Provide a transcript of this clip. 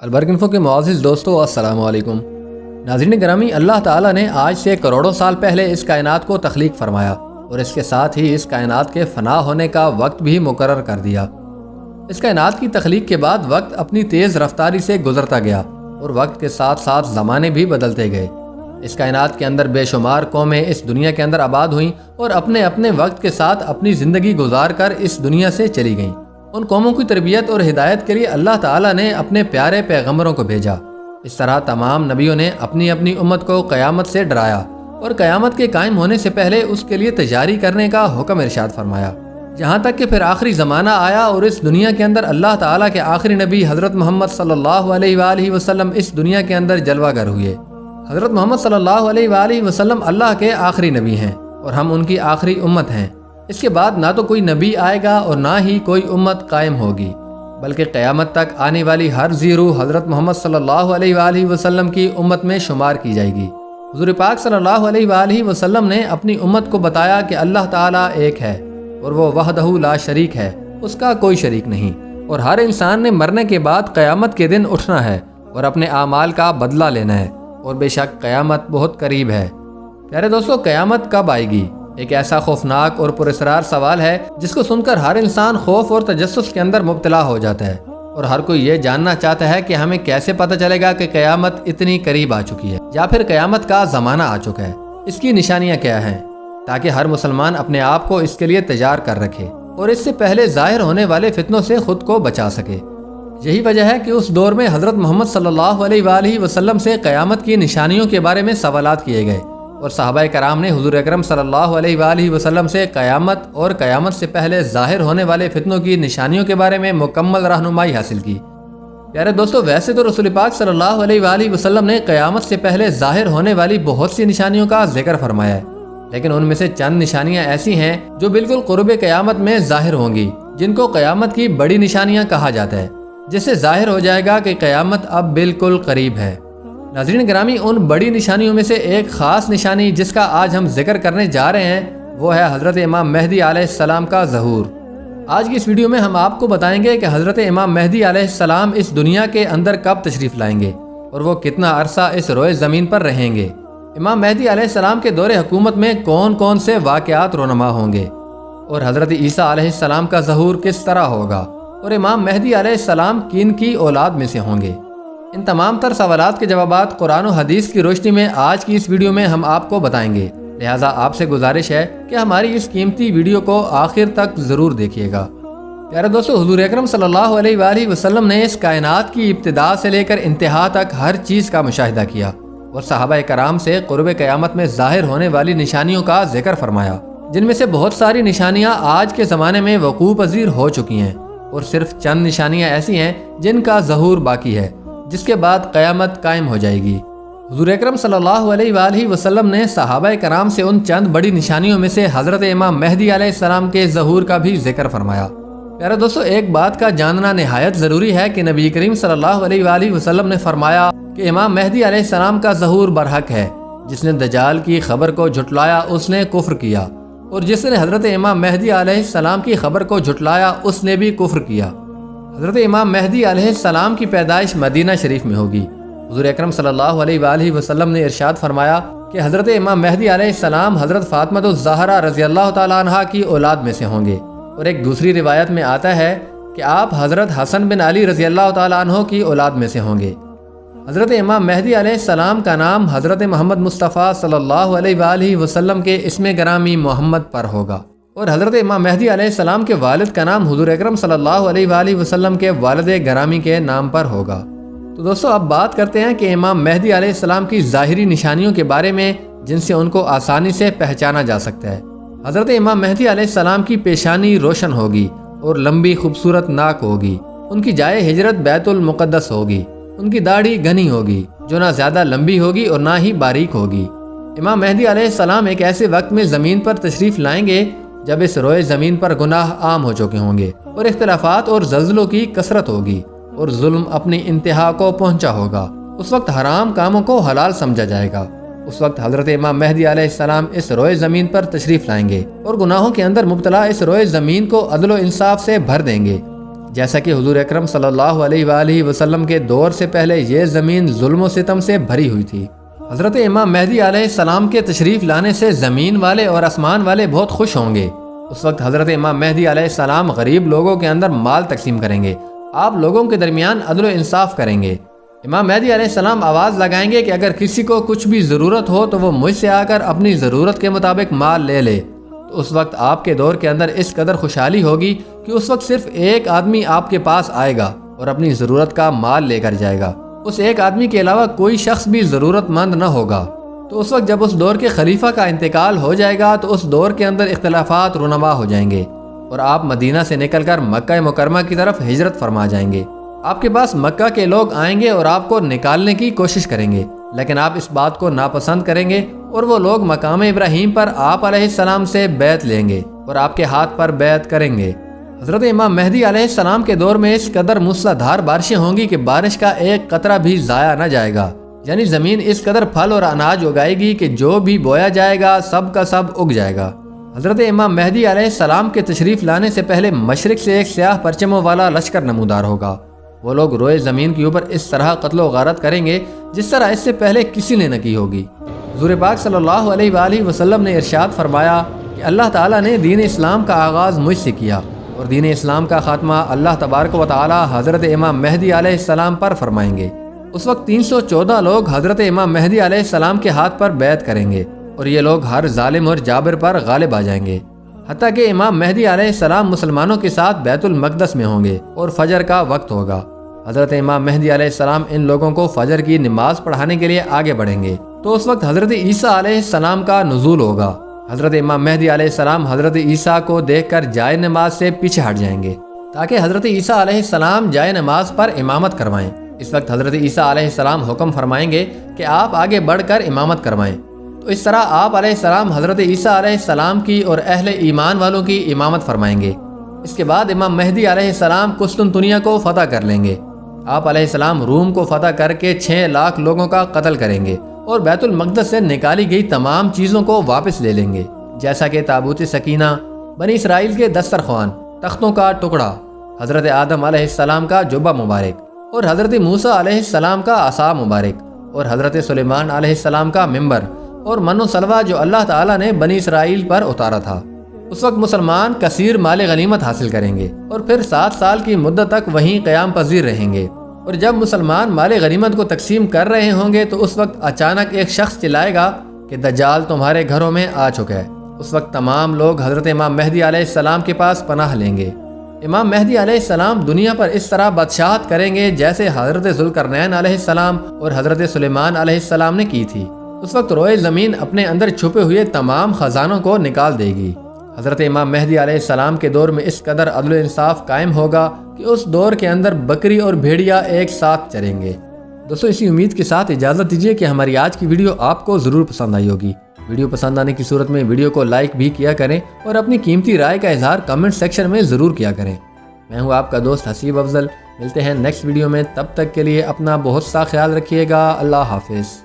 البرکنفو کے معزز دوستو السلام علیکم۔ ناظرین گرامی، اللہ تعالیٰ نے آج سے کروڑوں سال پہلے اس کائنات کو تخلیق فرمایا اور اس کے ساتھ ہی اس کائنات کے فنا ہونے کا وقت بھی مقرر کر دیا۔ اس کائنات کی تخلیق کے بعد وقت اپنی تیز رفتاری سے گزرتا گیا اور وقت کے ساتھ ساتھ زمانے بھی بدلتے گئے۔ اس کائنات کے اندر بے شمار قومیں اس دنیا کے اندر آباد ہوئیں اور اپنے اپنے وقت کے ساتھ اپنی زندگی گزار کر اس دنیا سے چلی گئیں۔ ان قوموں کی تربیت اور ہدایت کے لیے اللہ تعالیٰ نے اپنے پیارے پیغمبروں کو بھیجا۔ اس طرح تمام نبیوں نے اپنی اپنی امت کو قیامت سے ڈرایا اور قیامت کے قائم ہونے سے پہلے اس کے لیے تیاری کرنے کا حکم ارشاد فرمایا، جہاں تک کہ پھر آخری زمانہ آیا اور اس دنیا کے اندر اللہ تعالیٰ کے آخری نبی حضرت محمد صلی اللہ علیہ وآلہ وسلم اس دنیا کے اندر جلوہ گر ہوئے۔ حضرت محمد صلی اللہ علیہ وآلہ وسلم اللہ کے آخری نبی ہیں اور ہم ان کی آخری امت ہیں۔ اس کے بعد نہ تو کوئی نبی آئے گا اور نہ ہی کوئی امت قائم ہوگی، بلکہ قیامت تک آنے والی ہر ذی روح حضرت محمد صلی اللہ علیہ وآلہ وسلم کی امت میں شمار کی جائے گی۔ حضور پاک صلی اللہ علیہ وآلہ وسلم نے اپنی امت کو بتایا کہ اللہ تعالیٰ ایک ہے اور وہ وحدہ لا شریک ہے، اس کا کوئی شریک نہیں، اور ہر انسان نے مرنے کے بعد قیامت کے دن اٹھنا ہے اور اپنے اعمال کا بدلہ لینا ہے، اور بے شک قیامت بہت قریب ہے۔ پیارے دوستو، قیامت کب آئے گی؟ ایک ایسا خوفناک اور پراسرار سوال ہے جس کو سن کر ہر انسان خوف اور تجسس کے اندر مبتلا ہو جاتا ہے، اور ہر کوئی یہ جاننا چاہتا ہے کہ ہمیں کیسے پتہ چلے گا کہ قیامت اتنی قریب آ چکی ہے یا پھر قیامت کا زمانہ آ چکا ہے۔ اس کی نشانیاں کیا ہیں تاکہ ہر مسلمان اپنے آپ کو اس کے لیے تیار کر رکھے اور اس سے پہلے ظاہر ہونے والے فتنوں سے خود کو بچا سکے۔ یہی وجہ ہے کہ اس دور میں حضرت محمد صلی اللہ علیہ وآلہ وسلم سے قیامت کی نشانیوں کے بارے میں سوالات کیے گئے، اور صحابہ کرام نے حضور اکرم صلی اللہ علیہ وآلہ وسلم سے قیامت اور قیامت سے پہلے ظاہر ہونے والے فتنوں کی نشانیوں کے بارے میں مکمل رہنمائی حاصل کی۔ پیارے دوستو، ویسے تو رسول پاک صلی اللہ علیہ وآلہ وسلم نے قیامت سے پہلے ظاہر ہونے والی بہت سی نشانیوں کا ذکر فرمایا ہے، لیکن ان میں سے چند نشانیاں ایسی ہیں جو بالکل قرب قیامت میں ظاہر ہوں گی، جن کو قیامت کی بڑی نشانیاں کہا جاتا ہے، جس سے ظاہر ہو جائے گا کہ قیامت اب بالکل قریب ہے۔ ناظرین گرامی، ان بڑی نشانیوں میں سے ایک خاص نشانی جس کا آج ہم ذکر کرنے جا رہے ہیں وہ ہے حضرت امام مہدی علیہ السلام کا ظہور۔ آج کی اس ویڈیو میں ہم آپ کو بتائیں گے کہ حضرت امام مہدی علیہ السلام اس دنیا کے اندر کب تشریف لائیں گے اور وہ کتنا عرصہ اس روئے زمین پر رہیں گے۔ امام مہدی علیہ السلام کے دور حکومت میں کون کون سے واقعات رونما ہوں گے، اور حضرت عیسیٰ علیہ السلام کا ظہور کس طرح ہوگا، اور امام مہدی علیہ السلام کن کی اولاد میں سے ہوں گے۔ ان تمام تر سوالات کے جوابات قرآن و حدیث کی روشنی میں آج کی اس ویڈیو میں ہم آپ کو بتائیں گے، لہٰذا آپ سے گزارش ہے کہ ہماری اس قیمتی ویڈیو کو آخر تک ضرور دیکھیے گا۔ پیارے دوستو، حضور اکرم صلی اللہ علیہ وآلہ وسلم نے اس کائنات کی ابتدا سے لے کر انتہا تک ہر چیز کا مشاہدہ کیا اور صحابہ کرام سے قرب قیامت میں ظاہر ہونے والی نشانیوں کا ذکر فرمایا، جن میں سے بہت ساری نشانیاں آج کے زمانے میں وقوع پذیر ہو چکی ہیں، اور صرف چند نشانیاں ایسی ہیں جن کا ظہور باقی ہے، جس کے بعد قیامت قائم ہو جائے گی۔ حضور اکرم صلی اللہ علیہ وآلہ وسلم نے صحابہ کرام سے ان چند بڑی نشانیوں میں سے حضرت امام مہدی علیہ السلام کے ظہور کا بھی ذکر فرمایا۔ پیارے دوستو، ایک بات کا جاننا نہایت ضروری ہے کہ نبی کریم صلی اللہ علیہ وآلہ وسلم نے فرمایا کہ امام مہدی علیہ السلام کا ظہور برحق ہے۔ جس نے دجال کی خبر کو جھٹلایا اس نے کفر کیا، اور جس نے حضرت امام مہدی علیہ السلام کی خبر کو جھٹلایا اس نے بھی کفر کیا۔ حضرت امام مہدی علیہ السلام کی پیدائش مدینہ شریف میں ہوگی۔ حضور اکرم صلی اللہ علیہ وآلہ وسلم نے ارشاد فرمایا کہ حضرت امام مہدی علیہ السلام حضرت فاطمہ الزہرا رضی اللہ تعالیٰ عنہا کی اولاد میں سے ہوں گے، اور ایک دوسری روایت میں آتا ہے کہ آپ حضرت حسن بن علی رضی اللہ تعالیٰ عنہ کی اولاد میں سے ہوں گے۔ حضرت امام مہدی علیہ السلام کا نام حضرت محمد مصطفیٰ صلی اللہ علیہ وآلہ وسلم کے اسم گرامی محمد پر ہوگا، اور حضرت امام مہدی علیہ السلام کے والد کا نام حضور اکرم صلی اللہ علیہ وآلہ وسلم کے والد گرامی کے نام پر ہوگا۔ تو دوستو، اب بات کرتے ہیں کہ امام مہدی علیہ السلام کی ظاہری نشانیوں کے بارے میں جن سے ان کو آسانی سے پہچانا جا سکتا ہے۔ حضرت امام مہدی علیہ السلام کی پیشانی روشن ہوگی اور لمبی خوبصورت ناک ہوگی، ان کی جائے ہجرت بیت المقدس ہوگی، ان کی داڑھی گھنی ہوگی جو نہ زیادہ لمبی ہوگی اور نہ ہی باریک ہوگی۔ امام مہدی علیہ السلام ایک ایسے وقت میں زمین پر تشریف لائیں گے جب اس روئے زمین پر گناہ عام ہو چکے ہوں گے اور اختلافات اور زلزلوں کی کثرت ہوگی اور ظلم اپنی انتہا کو پہنچا ہوگا۔ اس وقت حرام کاموں کو حلال سمجھا جائے گا۔ اس وقت حضرت امام مہدی علیہ السلام اس روئے زمین پر تشریف لائیں گے اور گناہوں کے اندر مبتلا اس روئے زمین کو عدل و انصاف سے بھر دیں گے۔ جیسا کہ حضور اکرم صلی اللہ علیہ وآلہ وسلم کے دور سے پہلے یہ زمین ظلم و ستم سے بھری ہوئی تھی۔ حضرت امام مہدی علیہ السلام کے تشریف لانے سے زمین والے اور آسمان والے بہت خوش ہوں گے۔ اس وقت حضرت امام مہدی علیہ السلام غریب لوگوں کے اندر مال تقسیم کریں گے، آپ لوگوں کے درمیان عدل و انصاف کریں گے۔ امام مہدی علیہ السلام آواز لگائیں گے کہ اگر کسی کو کچھ بھی ضرورت ہو تو وہ مجھ سے آ کر اپنی ضرورت کے مطابق مال لے لے۔ تو اس وقت آپ کے دور کے اندر اس قدر خوشحالی ہوگی کہ اس وقت صرف ایک آدمی آپ کے پاس آئے گا اور اپنی ضرورت کا مال لے کر جائے گا، اس ایک آدمی کے علاوہ کوئی شخص بھی ضرورت مند نہ ہوگا۔ تو اس وقت جب اس دور کے خلیفہ کا انتقال ہو جائے گا تو اس دور کے اندر اختلافات رونما ہو جائیں گے اور آپ مدینہ سے نکل کر مکہ مکرمہ کی طرف ہجرت فرما جائیں گے۔ آپ کے پاس مکہ کے لوگ آئیں گے اور آپ کو نکالنے کی کوشش کریں گے، لیکن آپ اس بات کو ناپسند کریں گے اور وہ لوگ مقام ابراہیم پر آپ علیہ السلام سے بیعت لیں گے اور آپ کے ہاتھ پر بیعت کریں گے۔ حضرت امام مہدی علیہ السلام کے دور میں اس قدر موسلادھار بارشیں ہوں گی کہ بارش کا ایک قطرہ بھی ضائع نہ جائے گا، یعنی زمین اس قدر پھل اور اناج اگائے گی کہ جو بھی بویا جائے گا سب کا سب اگ جائے گا۔ حضرت امام مہدی علیہ السلام کے تشریف لانے سے پہلے مشرق سے ایک سیاہ پرچموں والا لشکر نمودار ہوگا۔ وہ لوگ روئے زمین کے اوپر اس طرح قتل و غارت کریں گے جس طرح اس سے پہلے کسی نے نہ کی ہوگی۔ حضور پاک صلی اللہ علیہ وآلہ وسلم نے ارشاد فرمایا کہ اللہ تعالیٰ نے دین اسلام کا آغاز مجھ سے کیا اور دین اسلام کا خاتمہ اللہ تبارک و تعالیٰ حضرت امام مہدی علیہ السلام پر فرمائیں گے۔ اس وقت 314 لوگ حضرت امام مہدی علیہ السلام کے ہاتھ پر بیعت کریں گے اور یہ لوگ ہر ظالم اور جابر پر غالب آ جائیں گے، حتیٰ کہ امام مہدی علیہ السلام مسلمانوں کے ساتھ بیت المقدس میں ہوں گے اور فجر کا وقت ہوگا۔ حضرت امام مہدی علیہ السلام ان لوگوں کو فجر کی نماز پڑھانے کے لیے آگے بڑھیں گے، تو اس وقت حضرت عیسیٰ علیہ السلام کا نزول ہوگا۔ حضرت امام مہدی علیہ السلام حضرت عیسیٰ کو دیکھ کر جائے نماز سے پیچھے ہٹ جائیں گے تاکہ حضرت عیسیٰ علیہ السلام جائے نماز پر امامت کروائیں۔ اس وقت حضرت عیسیٰ علیہ السلام حکم فرمائیں گے کہ آپ آگے بڑھ کر امامت کروائیں، تو اس طرح آپ علیہ السلام حضرت عیسیٰ علیہ السلام کی اور اہل ایمان والوں کی امامت فرمائیں گے۔ اس کے بعد امام مہدی علیہ السلام قسطنطنیہ کو فتح کر لیں گے۔ آپ علیہ السلام روم کو فتح کر کے 6 لاکھ لوگوں کا قتل کریں گے اور بیت المقدس سے نکالی گئی تمام چیزوں کو واپس لے لیں گے، جیسا کہ تابوت سکینہ، بنی اسرائیل کے دسترخوان، تختوں کا ٹکڑا، حضرت آدم علیہ السلام کا جبہ مبارک اور حضرت موسیٰ علیہ السلام کا عصا مبارک اور حضرت سلیمان علیہ السلام کا منبر اور من و سلوہ جو اللہ تعالیٰ نے بنی اسرائیل پر اتارا تھا۔ اس وقت مسلمان کثیر مال غنیمت حاصل کریں گے اور پھر 7 سال کی مدت تک وہیں قیام پذیر رہیں گے، اور جب مسلمان مال غنیمت کو تقسیم کر رہے ہوں گے تو اس وقت اچانک ایک شخص چلائے گا کہ دجال تمہارے گھروں میں آ چکا ہے۔ اس وقت تمام لوگ حضرت امام مہدی علیہ السلام کے پاس پناہ لیں گے۔ امام مہدی علیہ السلام دنیا پر اس طرح بادشاہت کریں گے جیسے حضرت ذوالقرنین علیہ السلام اور حضرت سلیمان علیہ السلام نے کی تھی۔ اس وقت روئے زمین اپنے اندر چھپے ہوئے تمام خزانوں کو نکال دے گی۔ حضرت امام مہدی علیہ السلام کے دور میں اس قدر عدل و انصاف قائم ہوگا کہ اس دور کے اندر بکری اور بھیڑیا ایک ساتھ چریں گے۔ دوستو اسی امید کے ساتھ اجازت دیجیے کہ ہماری آج کی ویڈیو آپ کو ضرور پسند آئی ہوگی۔ ویڈیو پسند آنے کی صورت میں ویڈیو کو لائک بھی کیا کریں اور اپنی قیمتی رائے کا اظہار کمنٹ سیکشن میں ضرور کیا کریں۔ میں ہوں آپ کا دوست حسیب افضل، ملتے ہیں نیکسٹ ویڈیو میں، تب تک کے لیے اپنا بہت سا خیال رکھیے گا۔ اللہ حافظ۔